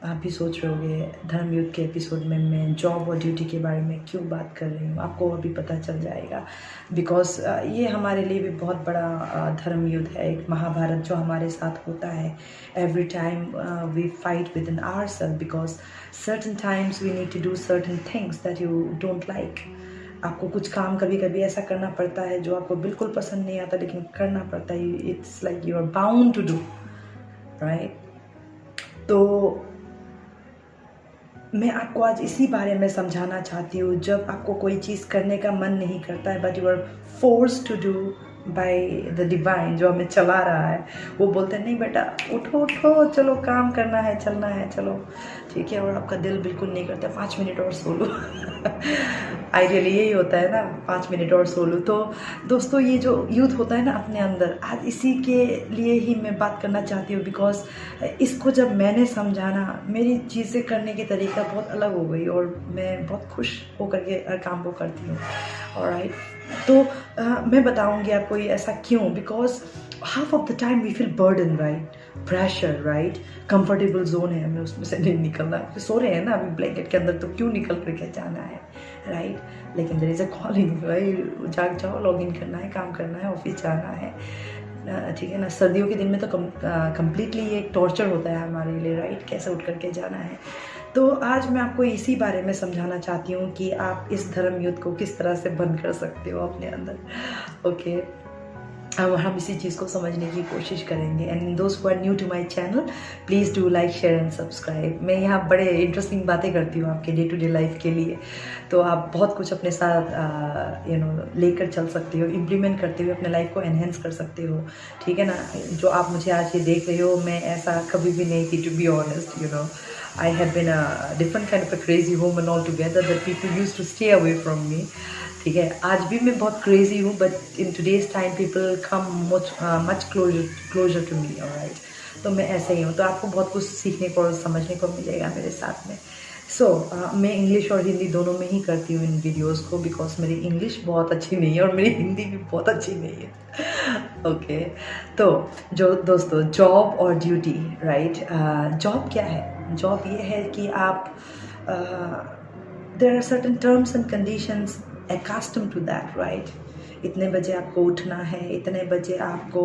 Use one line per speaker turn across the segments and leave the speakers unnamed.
आप भी सोच रहे होंगे धर्म युद्ध के एपिसोड में मैं जॉब और ड्यूटी के बारे में क्यों बात कर रही हूँ, आपको अभी पता चल जाएगा। बिकॉज ये हमारे लिए भी बहुत बड़ा धर्म युद्ध है, एक महाभारत जो हमारे साथ होता है every time we fight within our self, because certain times we need to do certain things that you don't like. आपको कुछ काम कभी कभी ऐसा करना पड़ता है जो आपको बिल्कुल पसंद नहीं आता, लेकिन करना पड़ता है। It's like you are bound to do, right. तो मैं आपको आज इसी बारे में समझाना चाहती हूँ, जब आपको कोई चीज़ करने का मन नहीं करता है but you are force to do by the divine जो हमें चला रहा है। वो बोलते हैं नहीं बेटा उठो उठो, चलो काम करना है, चलना है, चलो ठीक है, और आपका दिल बिल्कुल नहीं करता 5 मिनट और सो लो। आइडियली यही होता है ना, 5 मिनट और सो लो। तो दोस्तों ये जो युद्ध होता है ना अपने अंदर, आज इसी के लिए ही मैं बात करना चाहती हूँ। बिकॉज इसको जब मैंने समझा ना, मेरी चीज़ें करने की तरीका बहुत अलग हो गई और मैं बहुत खुश होकर के हर काम को करती हूँ। ऑलराइट, तो मैं बताऊँगी आपको ये ऐसा क्यों। Because half of the time we feel burden, right, pressure, right. Comfortable zone है, हमें उसमें से नहीं निकलना। सो रहे हैं ना अभी ब्लैंकेट के अंदर, तो क्यों निकल करके जाना है, राइट। लेकिन there is a calling, right. जाग जाओ, लॉग इन करना है, काम करना है, ऑफिस जाना है, ठीक है ना। सर्दियों के दिन में तो कम्प्लीटली ये एक टॉर्चर होता है हमारे लिए, राइट, कैसे उठ करके जाना है। तो आज मैं आपको इसी बारे में समझाना चाहती हूँ कि आप इस धर्म युद्ध को किस तरह से बंद कर सकते हो अपने अंदर। ओके, हम इसी चीज़ को समझने की कोशिश करेंगे। And those who are new to my channel, please do like, share and subscribe. मैं यहाँ बड़े इंटरेस्टिंग बातें करती हूँ आपके डे टू डे लाइफ के लिए, तो आप बहुत कुछ अपने साथ लेकर चल सकते हो, इम्प्लीमेंट करते हुए अपने लाइफ को एनहेंस कर सकते हो, ठीक है ना। जो आप मुझे आज ये देख रहे हो, मैं ऐसा कभी भी नहीं थी, to be honest. I have been a different kind of a crazy woman altogether that people used to stay away from me. ठीक है, आज भी मैं बहुत क्रेजी हूँ, but in today's time people come much closer to me, alright. तो मैं ऐसे ही हूँ, तो आपको बहुत कुछ सीखने को और समझने को मिलेगा मेरे साथ में। मैं इंग्लिश और हिंदी दोनों में ही करती हूँ इन वीडियोस को, बिकॉज मेरी इंग्लिश बहुत अच्छी नहीं है और मेरी हिंदी भी बहुत अच्छी नहीं है। ओके, तो जो दोस्तों जॉब और ड्यूटी, राइट। जॉब क्या है? जॉब ये है कि आप there are certain terms and conditions accustomed to that, right? इतने बजे आपको उठना है, इतने बजे आपको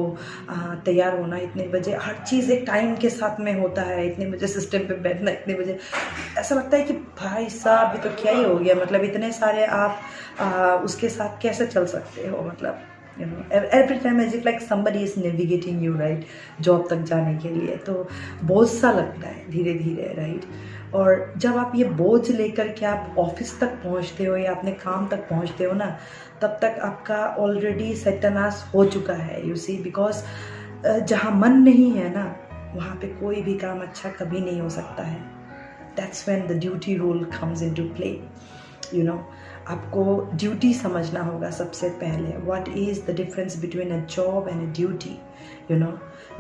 तैयार होना, इतने बजे हर चीज़ एक टाइम के साथ में होता है, इतने बजे सिस्टम पे बैठना, इतने बजे। ऐसा लगता है कि भाई साहब ये तो क्या ही हो गया, मतलब इतने सारे आप उसके साथ कैसे चल सकते हो, मतलब every time as if like somebody is navigating you, right, job तक जाने के लिए। तो बोझ सा लगता है धीरे धीरे, राइट। और जब आप ये बोझ लेकर के आप ऑफिस तक पहुंचते हो या अपने काम तक पहुंचते हो ना, तब तक आपका ऑलरेडी सत्यानाश हो चुका है, यू सी। बिकॉज जहाँ मन नहीं है ना, वहाँ पे कोई भी काम अच्छा कभी नहीं हो सकता है। That's when the duty rule comes into play, आपको ड्यूटी समझना होगा सबसे पहले। What is the difference between a job and a duty,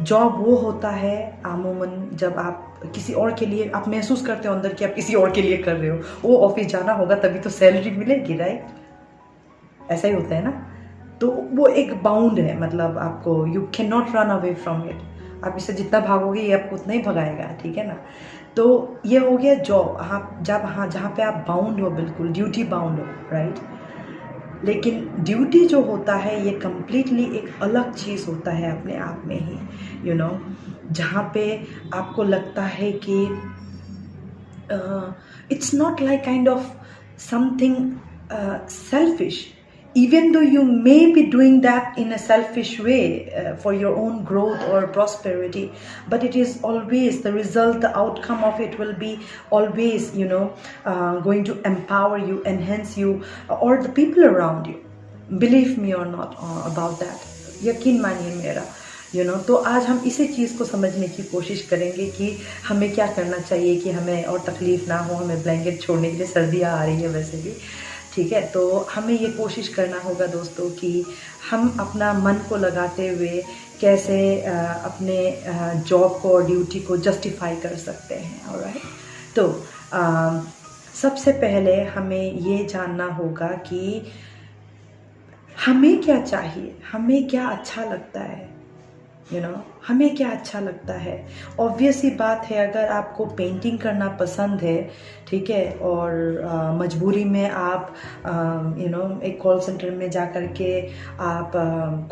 job वो होता है आमूमन जब आप किसी और के लिए, आप महसूस करते हो अंदर कि आप किसी और के लिए कर रहे हो। वो ऑफिस जाना होगा तभी तो सैलरी मिलेगी, राइट। ऐसा ही होता है ना। तो वो एक बाउंड है, मतलब आपको you can not run away from it. आप इससे जितना भागोगे ये आपको उतना ही भगाएगा, ठीक है ना। तो ये हो गया जॉब, आप जहाँ पे आप बाउंड हो, बिल्कुल ड्यूटी बाउंड हो, राइट। लेकिन ड्यूटी जो होता है ये कम्प्लीटली एक अलग चीज़ होता है अपने आप में ही, जहाँ पे आपको लगता है कि it's not like kind of something selfish, even though you may be doing that in a selfish way for your own growth or prosperity, but it is always the result, the outcome of it will be always going to empower you, enhance you, or the people around you. Believe me or not about that, यकीन मानिए मेरा। तो आज हम इसी चीज़ को समझने की कोशिश करेंगे कि हमें क्या करना चाहिए कि हमें और तकलीफ़ ना हो। हमें ब्लैंकेट छोड़ने के लिए, सर्दियाँ आ रही है वैसे भी, ठीक है। तो हमें ये कोशिश करना होगा दोस्तों कि हम अपना मन को लगाते हुए कैसे अपने जॉब को और ड्यूटी को जस्टिफाई कर सकते हैं, ऑलराइट। तो सबसे पहले हमें ये जानना होगा कि हमें क्या चाहिए, हमें क्या अच्छा लगता है, हमें क्या अच्छा लगता है। ऑब्वियस ही बात है, अगर आपको पेंटिंग करना पसंद है, ठीक है, और मजबूरी में आप एक कॉल सेंटर में जा कर के आप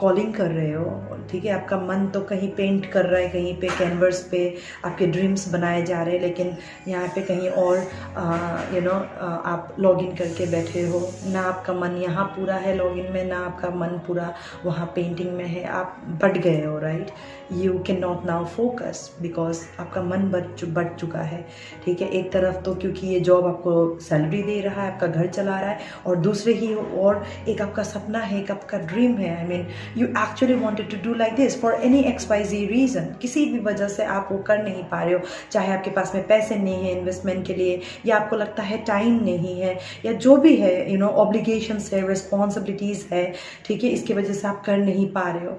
कॉलिंग कर रहे हो, ठीक है, आपका मन तो कहीं पेंट कर रहा है, कहीं पे कैनवस पे आपके ड्रीम्स बनाए जा रहे हैं, लेकिन यहाँ पे कहीं और आप लॉगिन करके बैठे हो, ना आपका मन यहाँ पूरा है लॉगिन में, ना आपका मन पूरा वहाँ पेंटिंग में है, आप बढ़ गए हो, right. You can not now focus because आपका मन बढ़ चुका है, ठीक है। एक तरफ तो क्योंकि ये जॉब आपको सैलरी दे रहा है, आपका घर चला रहा है, और दूसरे ही और एक आपका सपना है, एक आपका ड्रीम है। I mean you actually wanted to do like this for any XYZ reason, किसी भी वजह से आप वो कर नहीं पा रहे हो, चाहे आपके पास में पैसे नहीं है इन्वेस्टमेंट के लिए, या आपको लगता है टाइम नहीं है, या जो भी है ऑब्लिगेशंस है, रिस्पॉन्सिबिलिटीज़ है, ठीक है, इसकी वजह से आप कर नहीं पा रहे हो।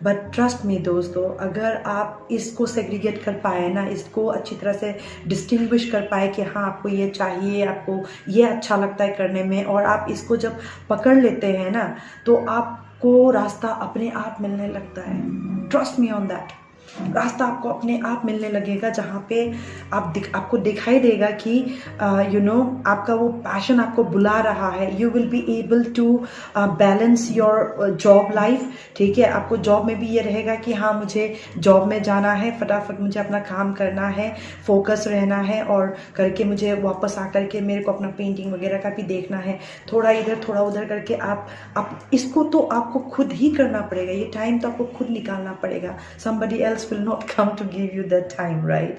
बट ट्रस्ट मी दोस्तों, अगर आप इसको सेग्रीगेट कर पाए ना, इसको अच्छी तरह से डिस्टिंग्विश कर पाए कि हाँ आपको ये चाहिए, आपको ये अच्छा लगता है करने में, और आप इसको जब पकड़ लेते हैं ना, तो आपको रास्ता अपने आप मिलने लगता है। Trust me on that. रास्ता आपको अपने आप मिलने लगेगा, जहाँ पे आपको दिखाई देगा कि आपका वो पैशन आपको बुला रहा है। You will be able to balance your job life, ठीक है। आपको जॉब में भी ये रहेगा कि हाँ मुझे जॉब में जाना है, फटाफट मुझे अपना काम करना है, फोकस रहना है, और करके मुझे वापस आकर के मेरे को अपना पेंटिंग वगैरह का भी देखना है, थोड़ा इधर थोड़ा उधर करके आप इसको तो आपको खुद ही करना पड़ेगा, ये टाइम तो आपको खुद निकालना पड़ेगा। somebody else will not come to give you that time, right?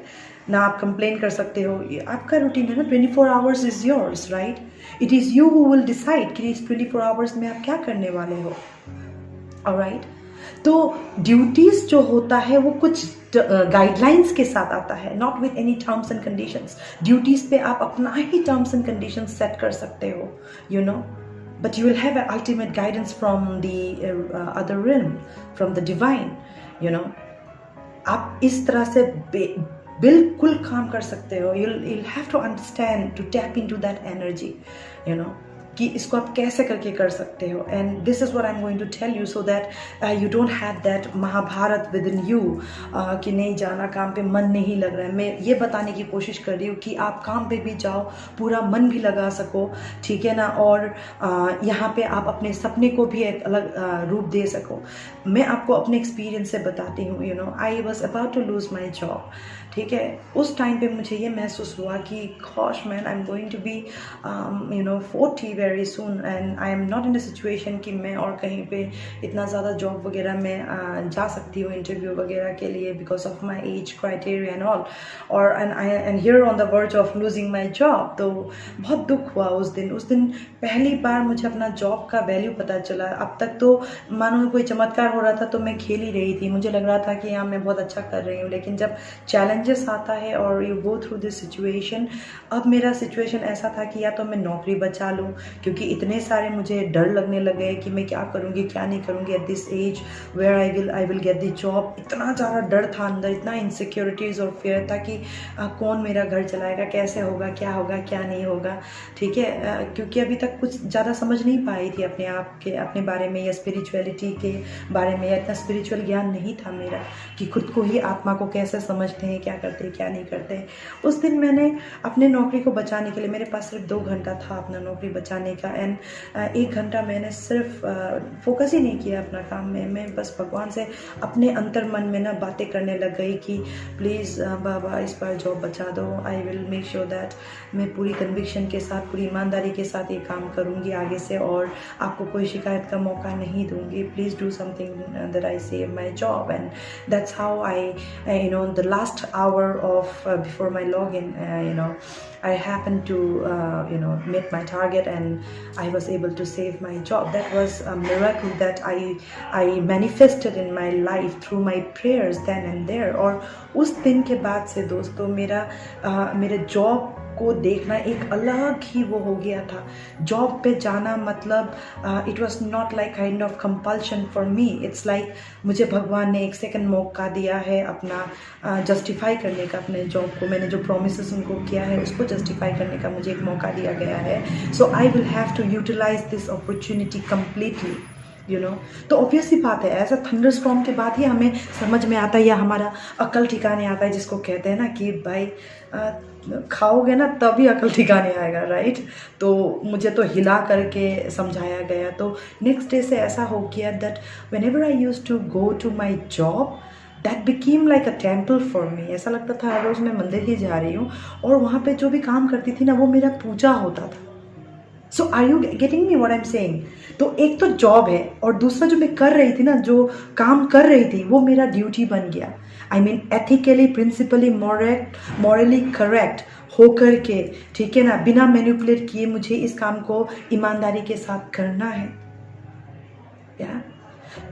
ना आप कंप्लेन कर सकते हो, ये आपका रूटीन है ना, 24 hours is yours, right? It is you who will decide कि इस 24 hours में आप क्या करने वाले हो, alright? तो ड्यूटीज जो होता है वो कुछ गाइडलाइंस के साथ आता है, not with any terms and conditions. Duties पे आप अपना ही टर्म्स एंड कंडीशंस सेट कर सकते हो, but you will have an ultimate guidance from the other realm, from the divine, आप इस तरह से बिल्कुल काम कर सकते हो। you'll have to understand to tap into that energy, कि इसको आप कैसे करके कर सकते हो। And this is what I am going to tell you, so that you don't have that Mahabharat within you कि नहीं जाना, काम पे मन नहीं लग रहा है। मैं ये बताने की कोशिश कर रही हूँ कि आप काम पे भी जाओ, पूरा मन भी लगा सको, ठीक है ना, और यहाँ पे आप अपने सपने को भी एक अलग रूप दे सको। मैं आपको अपने एक्सपीरियंस से बताती हूँ, I was about to lose my job, ठीक है। उस टाइम पे मुझे ये महसूस हुआ कि gosh man, I am going to be 40 very soon, and I am not in a situation कि मैं और कहीं पे इतना ज़्यादा जॉब वगैरह में जा सकती हूँ इंटरव्यू वगैरह के लिए, because of my age criteria and all, और and here on the verge of losing my job. तो बहुत दुख हुआ उस दिन पहली बार मुझे अपना जॉब का वैल्यू पता चला। अब तक तो मानो कोई चमत्कार हो रहा था, तो मैं खेल ही रही थी, मुझे लग रहा था कि हाँ मैं बहुत अच्छा कर रही हूँ, लेकिन जब चैलेंजेस आता है और you go through this situation, अब मेरा सिचुएशन ऐसा था कि या तो मैं नौकरी बचा लूँ, क्योंकि इतने सारे मुझे डर लगने लगे कि मैं क्या करूँगी क्या नहीं करूँगी at this age where I will get the job. इतना ज़्यादा डर था अंदर, इतना इनसिक्योरिटीज़ और फियर था कि कौन मेरा घर चलाएगा, कैसे होगा क्या नहीं होगा, ठीक है, क्योंकि अभी तक कुछ ज़्यादा समझ नहीं पाई थी अपने आप के, अपने बारे में, या स्पिरिचुअलिटी के बारे में, या इतना स्पिरिचुअल ज्ञान नहीं था मेरा कि खुद को ही, आत्मा को कैसे समझते हैं, क्या करते हैं क्या नहीं करते हैं। उस दिन मैंने अपने नौकरी को बचाने के लिए, मेरे पास सिर्फ 2 घंटा था अपना नौकरी बचाने का, एंड 1 घंटा मैंने सिर्फ फोकस ही नहीं किया अपना काम में। मैं बस भगवान से अपने अंतर मन में ना बातें करने लग गई कि प्लीज़ बाबा इस बार जॉब बचा दो, I will make sure that मैं पूरी कन्विक्शन के साथ, पूरी ईमानदारी के साथ ये काम करूँगी आगे से, और आपको कोई शिकायत का मौका नहीं दूँगी। Please do something that I save my job. And that's how I the last hour of before my login, I happened to meet my target, and I was able to save my job. That was a miracle that I manifested in my life through my prayers then and there. और उस दिन के बाद से दोस्तों मेरे job को देखना एक अलग ही वो हो गया था। जॉब पे जाना मतलब it was not like kind of compulsion for me, it's like मुझे भगवान ने एक सेकंड मौका दिया है अपना जस्टिफाई करने का, अपने जॉब को, मैंने जो प्रोमिसेस उनको किया है उसको जस्टिफाई करने का मुझे एक मौका दिया गया है। So I will have to utilize this opportunity completely, तो ऑब्वियसली बात है, ऐसा थंडर स्टॉर्म के बाद ही हमें समझ में आता है या हमारा अक्ल ठिकाने आता है, जिसको कहते हैं ना कि भाई खाओगे ना तभी अक्ल ठिकाने आएगा, राइट। तो मुझे तो हिला करके समझाया गया। तो नेक्स्ट डे से ऐसा हो गया that whenever I used to go to my job, that became like a temple for me. ऐसा लगता था हर रोज़ मैं मंदिर ही जा रही हूँ, और वहाँ पे जो भी काम करती थी ना, वो मेरा पूजा होता था। So are you getting me what I am saying? तो एक तो जॉब है, और दूसरा जो मैं कर रही थी ना, जो काम कर रही थी, वो मेरा ड्यूटी बन गया। I mean ethically, principally, morally correct होकर के, ठीक है ना, बिना मैनिपुलेट किए मुझे इस काम को ईमानदारी के साथ करना है। या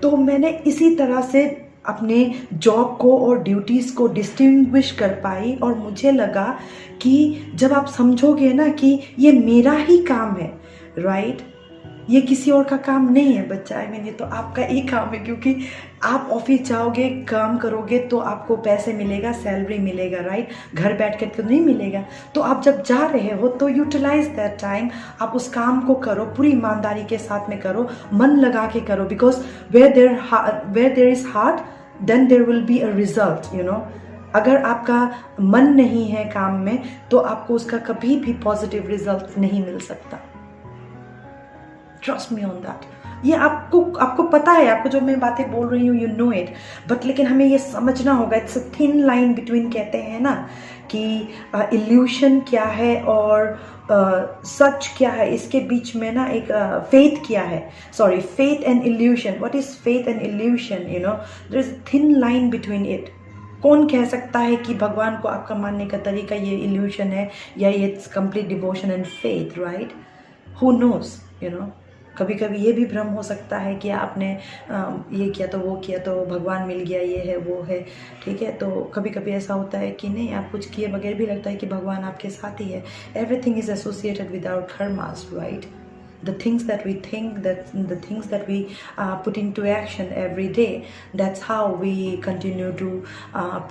तो मैंने इसी तरह से अपने जॉब को और ड्यूटीज़ को डिस्टिंग्विश कर पाई, और मुझे लगा कि जब आप समझोगे ना कि ये मेरा ही काम है, राइट, ये किसी और का काम नहीं है बच्चा। आई मीन ये तो आपका ही काम है, क्योंकि आप ऑफिस जाओगे, काम करोगे तो आपको पैसे मिलेगा, सैलरी मिलेगा, राइट। घर बैठ कर तो नहीं मिलेगा। तो आप जब जा रहे हो तो यूटिलाइज दैट टाइम, आप उस काम को करो, पूरी ईमानदारी के साथ में करो, मन लगा के करो, because where there is heart then there will be a result, अगर आपका मन नहीं है काम में, तो आपको उसका कभी भी पॉजिटिव रिजल्ट नहीं मिल सकता। Trust me on that. ये आपको पता है, आपको जो मैं बातें बोल रही हूँ, यू नो इट, बट लेकिन हमें ये समझना होगा, it's a thin line between, कहते हैं ना कि इल्यूशन क्या है और सच क्या है, इसके बीच में ना एक फेथ क्या है, sorry, faith and illusion. What is faith and illusion? There is thin line between it. कौन कह सकता है कि भगवान को आपका मानने का तरीका ये इल्यूशन है, या ये it's complete devotion and faith, right? Who knows, कभी कभी ये भी भ्रम हो सकता है कि आपने ये किया तो वो किया तो भगवान मिल गया, ये है वो है, ठीक है। तो कभी कभी ऐसा होता है कि नहीं, आप कुछ किए बगैर भी लगता है कि भगवान आपके साथ ही है। Everything is associated with our karmas, right? The things that we think, the things that we put into action every day, that's how we continue to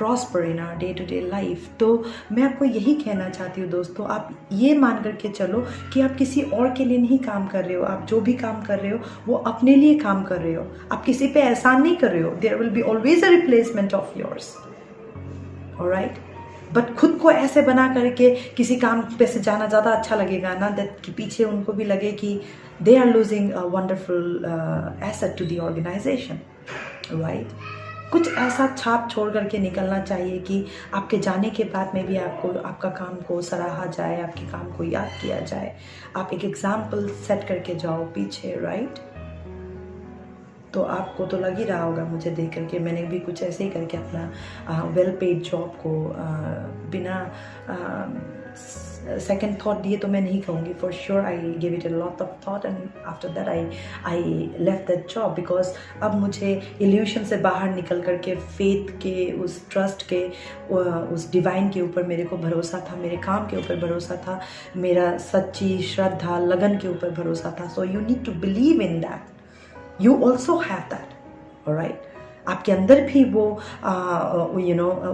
prosper in our day-to-day life. तो मैं आपको यही कहना चाहती हूँ दोस्तों, आप ये मान करके चलो कि आप किसी और के लिए नहीं काम कर रहे हो। आप जो भी काम कर रहे हो वो अपने लिए काम कर रहे हो, आप किसी पे एहसान नहीं कर रहे हो। There will be always a replacement of yours, alright? But खुद को ऐसे बना करके किसी काम पे से जाना ज़्यादा अच्छा लगेगा ना, दैट कि पीछे उनको भी लगे कि they are losing a wonderful asset to the organisation, right? कुछ ऐसा छाप छोड़ करके निकलना चाहिए कि आपके जाने के बाद में भी आपको आपका काम को सराहा जाए, आपके काम को याद किया जाए, आप एक एग्जाम्पल सेट करके जाओ पीछे, राइट? तो आपको तो लग ही रहा होगा मुझे देख करके, मैंने भी कुछ ऐसे ही करके अपना वेल पेड जॉब को बिना सेकेंड थॉट दिए तो मैं नहीं कहूँगी, for sure I give it a lot of thought, and after that I left that job, because अब मुझे इल्यूशन से बाहर निकल करके फेथ के, उस ट्रस्ट के, उस डिवाइन के ऊपर मेरे को भरोसा था, मेरे काम के ऊपर भरोसा था, मेरा सच्ची श्रद्धा लगन के ऊपर भरोसा था। So you need to believe in that, you also have that, all right? आपके अंदर भी वो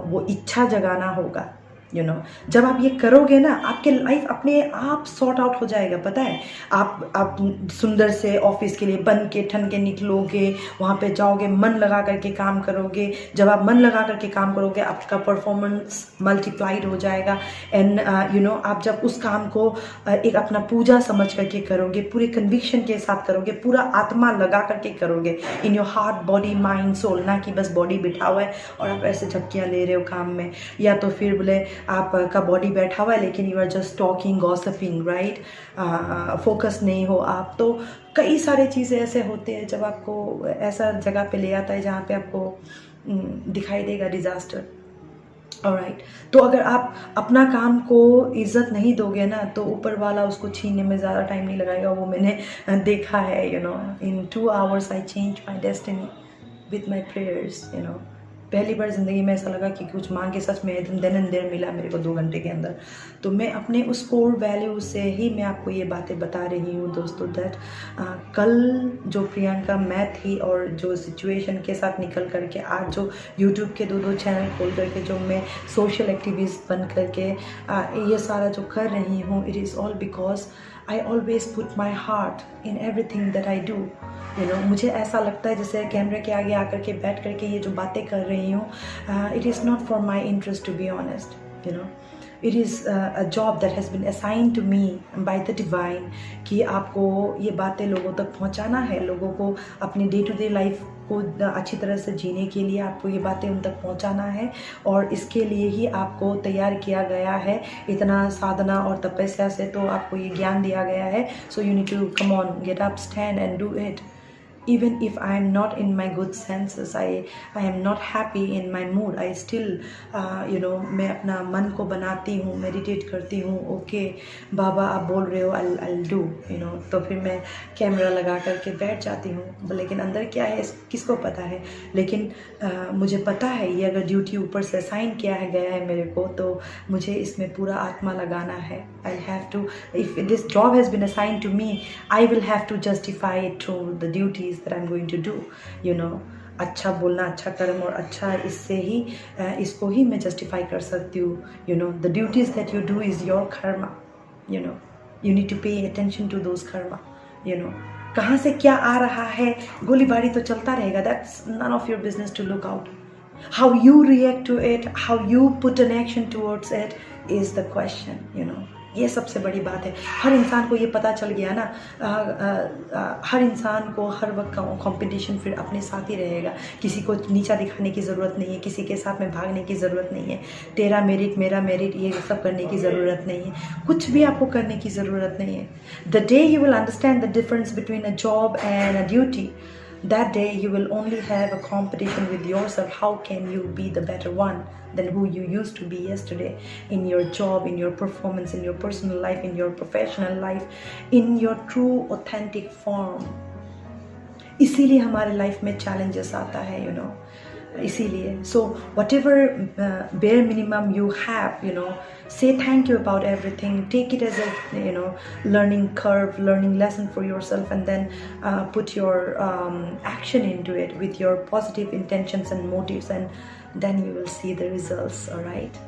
वो इच्छा जगाना होगा, जब आप ये करोगे ना, आपके लाइफ अपने आप सॉर्ट आउट हो जाएगा। पता है, आप सुंदर से ऑफिस के लिए बन के ठन के निकलोगे, वहाँ पे जाओगे, मन लगा करके काम करोगे। जब आप मन लगा करके काम करोगे, आपका परफॉर्मेंस मल्टीप्लाइड हो जाएगा, एंड आप जब उस काम को एक अपना पूजा समझ करके करोगे, पूरे कन्विक्शन के साथ करोगे, पूरा आत्मा लगा करके करोगे, in your heart, body, mind, soul, ना कि बस बॉडी बिठा हुआ है और आप ऐसे झपकियाँ ले रहे हो काम में, या तो फिर बोले आपका बॉडी बैठा हुआ है लेकिन you are just talking, gossiping, right? Focus नहीं हो आप। तो कई सारे चीज़ें ऐसे होते हैं जब आपको ऐसा जगह पे ले आता है जहाँ पे आपको दिखाई देगा डिज़ास्टर, ऑलराइट? तो अगर आप अपना काम को इज्जत नहीं दोगे ना, तो ऊपर वाला उसको छीनने में ज़्यादा टाइम नहीं लगाएगा। वो मैंने देखा है, इन 2 hours I change my destiny with my prayers, पहली बार ज़िंदगी में ऐसा लगा कि कुछ मांगे सच में देन एंड देयर मिला मेरे को 2 घंटे के अंदर। तो मैं अपने उस कोर वैल्यू से ही मैं आपको ये बातें बता रही हूँ दोस्तों, दैट कल जो प्रियंका मैं थी और जो सिचुएशन के साथ निकल करके आज जो यूट्यूब के 2 चैनल खोल करके जो मैं सोशल एक्टिविस्ट बन करके ये सारा जो कर रही हूँ, it is all because I always put my heart in everything that I do. मुझे ऐसा लगता है जैसे कैमरे के आगे आकर के बैठ करके ये जो बातें कर रही हूँ, it is not for my interest to be honest. It is a job that has been assigned to me by the divine, कि आपको ये बातें लोगों तक पहुंचाना है, लोगों को अपनी डे टू डे लाइफ को अच्छी तरह से जीने के लिए आपको ये बातें उन तक पहुंचाना है, और इसके लिए ही आपको तैयार किया गया है। इतना साधना और तपस्या से तो आपको ये ज्ञान दिया गया है। So you need to come on, get up, stand and do it. Even if I am not in my good senses, I am not happy in my mood, I still मैं अपना मन को बनाती हूँ, मेडिटेट करती हूँ। Okay बाबा आप बोल रहे हो, I'll do, तो फिर मैं कैमरा लगा करके बैठ जाती हूँ। लेकिन अंदर क्या है किसको पता है, लेकिन मुझे पता है ये अगर ड्यूटी ऊपर से असाइन किया है गया है मेरे को, तो मुझे इसमें पूरा आत्मा लगाना है। I have to, if this job has been assigned to me, I will have to justify it through the duties that I'm going to do, अच्छा बोलना, अच्छा कर्म, और अच्छा इससे ही इसको ही मैं जस्टिफाई कर सकती हूँ। The duties that you do is your karma, you need to pay attention to those karma. कहाँ से क्या आ रहा है, गोलीबारी तो चलता रहेगा, that's none of your business to look out. How you react to it, how you put an action towards it is the question. ये सबसे बड़ी बात है। हर इंसान को ये पता चल गया ना, हर इंसान को हर वक्त कंपटीशन फिर अपने साथ ही रहेगा। किसी को नीचा दिखाने की ज़रूरत नहीं है, किसी के साथ में भागने की ज़रूरत नहीं है, तेरा मेरिट मेरा मेरिट ये सब करने की ज़रूरत नहीं है, कुछ भी आपको करने की ज़रूरत नहीं है। The day you will understand the difference between a job and a duty, that day you will only have a competition with yourself. How can you be the better one than who you used to be yesterday, in your job, in your performance, in your personal life, in your professional life, in your true authentic form? इसीलिए हमारे life में challenges आता है, इसीलिए so whatever bare minimum you have, say thank you about everything, take it as a learning curve, learning lesson for yourself, and then put your action into it with your positive intentions and motives, and then you will see the results. All right,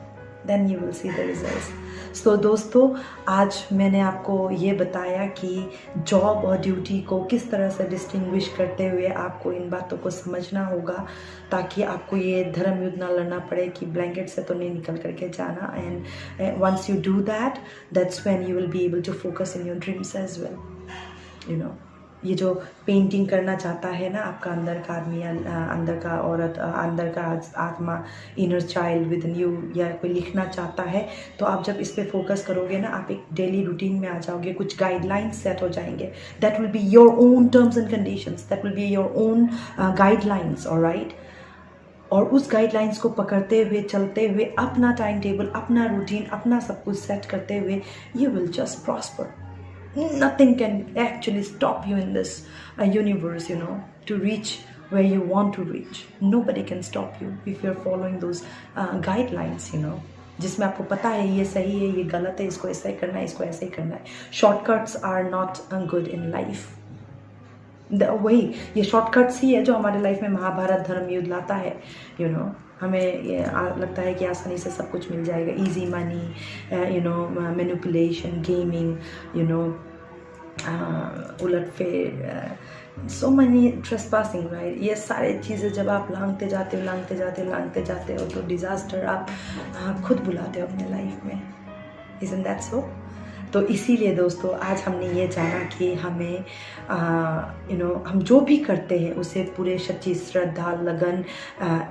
then you will see the results. So दोस्तों, आज मैंने आपको ये बताया कि job और duty को किस तरह से डिस्टिंग्विश करते हुए आपको इन बातों को समझना होगा, ताकि आपको ये धर्म युद्ध ना लड़ना पड़े कि ब्लैंकेट से तो नहीं निकल करके जाना। And once you do that, that's when you will be able to focus in your dreams as well. ये जो पेंटिंग करना चाहता है ना आपका अंदर का आदमी, अंदर का औरत, अंदर का आत्मा, inner child with in you, या कोई लिखना चाहता है, तो आप जब इस पे फोकस करोगे ना, आप एक डेली रूटीन में आ जाओगे, कुछ गाइडलाइंस सेट हो जाएंगे। That will be your own terms and conditions, that will be your own guidelines. Alright, और उस गाइडलाइंस को पकड़ते हुए चलते हुए अपना टाइम टेबल, अपना रूटीन, अपना सब कुछ सेट करते हुए, you will just prosper. Nothing can actually stop you in this universe, to reach where you want to reach. Nobody can stop you if you're following those guidelines, जिसमें आपको पता है ये सही है, ये गलत है, इसको ऐसा ही करना है, इसको ऐसे ही करना है। Shortcuts are not good in life. वही ये शॉर्टकट्स ही है जो हमारे लाइफ में महाभारत धर्म युद्ध लाता है। हमें ये लगता है कि आसानी से सब कुछ मिल जाएगा, इजी मनी, मैनिपुलेशन, गेमिंग, उलट फेर, सो मनी ट्रेसपासिंग, राइट। ये सारी चीज़ें जब आप लांघते जाते हो तो डिज़ास्टर आप खुद बुलाते हो अपने लाइफ में। Isn't that so? तो इसीलिए दोस्तों, आज हमने ये जाना कि हमें हम जो भी करते हैं उसे पूरे सच्ची श्रद्धा, लगन,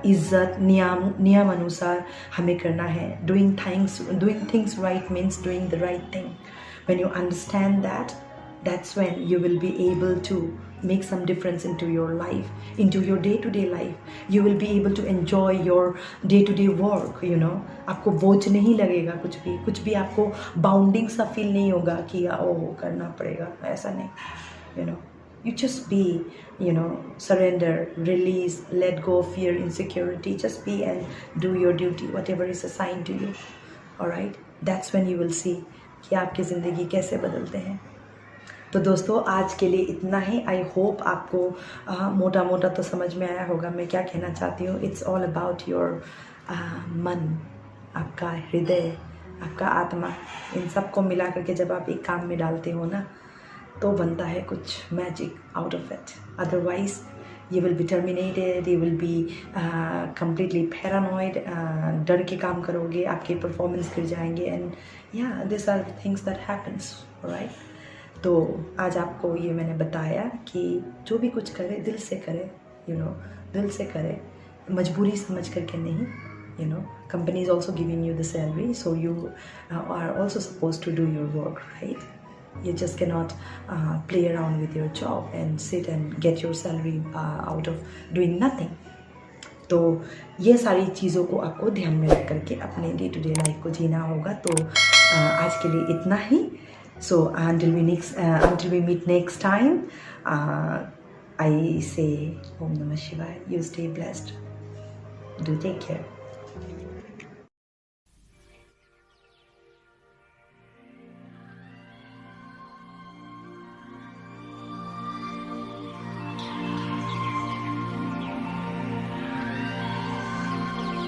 इज्जत, नियम अनुसार हमें करना है। Doing things right means doing the right thing. When you understand that, that's when you will be able to make some difference into your life, into your day-to-day life. You will be able to enjoy your day-to-day work, आपको बोझ नहीं लगेगा, कुछ भी आपको bounding सा feel नहीं होगा कि ओह करना पड़ेगा, ऐसा नहीं। You just be, surrender, release, let go of fear, insecurity, just be and do your duty, whatever is assigned to you. Alright, that's when you will see कि आपकी ज़िंदगी कैसे बदलते हैं। तो दोस्तों, आज के लिए इतना ही। आई होप आपको मोटा मोटा तो समझ में आया होगा मैं क्या कहना चाहती हूँ। इट्स ऑल अबाउट योर मन, आपका हृदय, आपका आत्मा, इन सबको मिला करके जब आप एक काम में डालते हो ना, तो बनता है कुछ magic out of it. Otherwise you will be terminated, you will be completely paranoid, डर के काम करोगे, आपके परफॉर्मेंस गिर जाएंगे. And yeah this are things that happens, right. तो आज आपको ये मैंने बताया कि जो भी कुछ करे दिल से करे, दिल से करे, मजबूरी समझ करके नहीं. Company is also giving you the salary, so you are also supposed to do your work, right? You just cannot play around with your job and sit and get your salary out of doing nothing. तो ये सारी चीज़ों को आपको ध्यान में रख करके अपने डे टू डे लाइफ को जीना होगा. तो आज के लिए इतना ही. So until we meet next time, I say Om Namah Shivaya. You stay blessed. Do take care.